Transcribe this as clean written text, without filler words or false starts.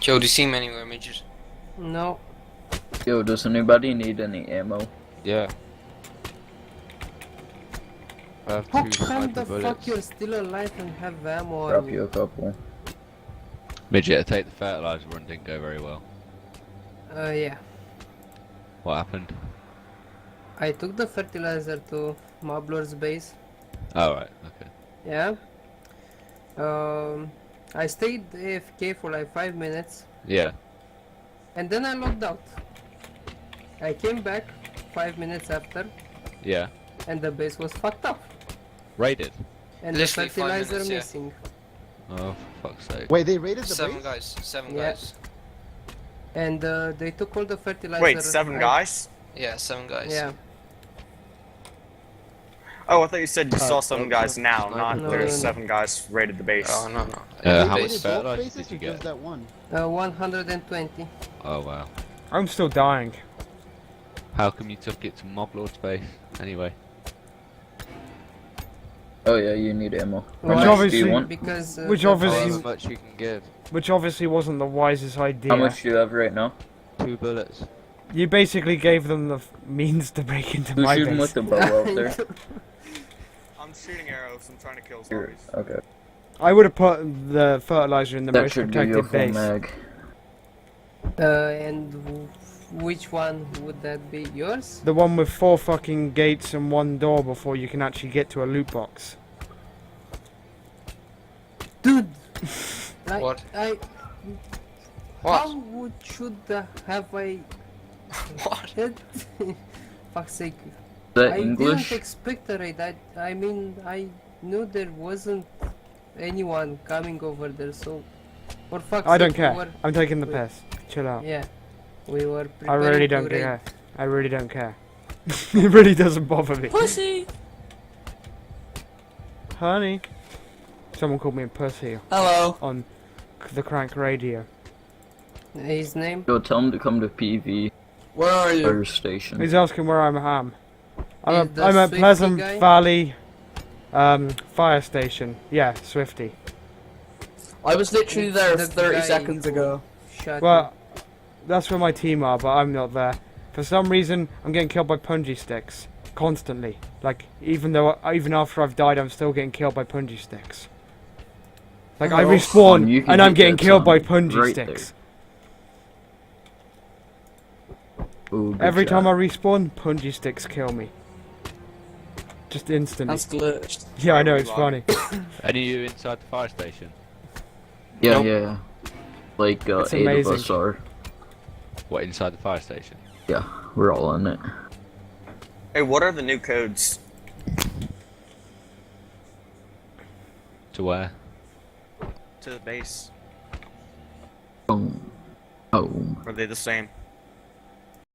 Yo, do you see many more midgets? No. Yo, does anybody need any ammo? Yeah. I have How 2 come sniper the fuck bullets. you're still alive and have ammo Drop on you you? a couple. Midget, I take the fertilizer run didn't go very well. Yeah. What happened? I took the fertilizer to Moblor's base. Oh, right, okay. Yeah. I stayed AFK for like 5 minutes Yeah. and then I logged out. I came back 5 minutes after Yeah. and the base was fucked up. Raided? And Literally the 5 fertilizer minutes, yeah. missing. Oh, for fuck's sake. Wait, they raided the 7 base? guys. 7 Yeah. guys. And they took all the fertilizer. Wait, 7 guys? Yeah, 7 guys. Yeah. Oh, I thought you said you saw 7 guys now, no, not no, there's no. 7 guys raided the base. Oh, no, no. How They much raided both fertilizer bases did you or just get? that one? 120. Oh, wow. I'm still dying. How come you took it to Mob Lord's base, anyway? Oh yeah, you need ammo. How Which much do obviously- you want? Because Which the obviously- However base- much you can give. Which obviously wasn't the wisest idea. How much do you have right now? 2 bullets. You basically gave them the means to break into Who's my shooting base. with the bow out there? I'm shooting arrows, I'm trying to kill Here. zombies. Okay. I would have put the fertilizer in the That most should be your protected full base. mag. and which one would that be? Yours? The one with 4 fucking gates and 1 door before you can actually get to a loot box. Dude! Like, What? How What? have I... What? Fuck's sake. Is that I English? didn't expect a raid. I mean, I knew there wasn't anyone coming over there, so... For fuck's I don't sake, we care. were- I'm taking the we- piss. Chill out. Yeah. We were I preparing really to don't raid. care. I really don't care. It really doesn't bother me. Pussy! Honey. Someone called me a pussy Hello. on the crank radio. His name? Yo, tell him to come to PV Where are you? fire station. He's asking where I'm at. Is the I'm at Swifty Pleasant guy? Valley fire station. Yeah, Swifty. I was literally there The 30 guy seconds who ago. Shot Well, that's where my team are, but I'm not there. For some reason, I'm getting killed by punji sticks constantly. Like even after I've died, I'm still getting killed by punji sticks. Like I Oh. respawn You can and I'm get getting that killed by sound punji right sticks. Ooh, good Every time I shot. respawn, punji sticks kill me. Just instantly. That's glitched. Yeah, I know, it's funny. Any of you inside the fire station? Yeah, Nope. yeah. Like It's 8 of amazing. us are. What, inside the fire station? Yeah, we're all in it. Hey, what are the new codes? To where? To the base? Boom. Boom. Are they the same?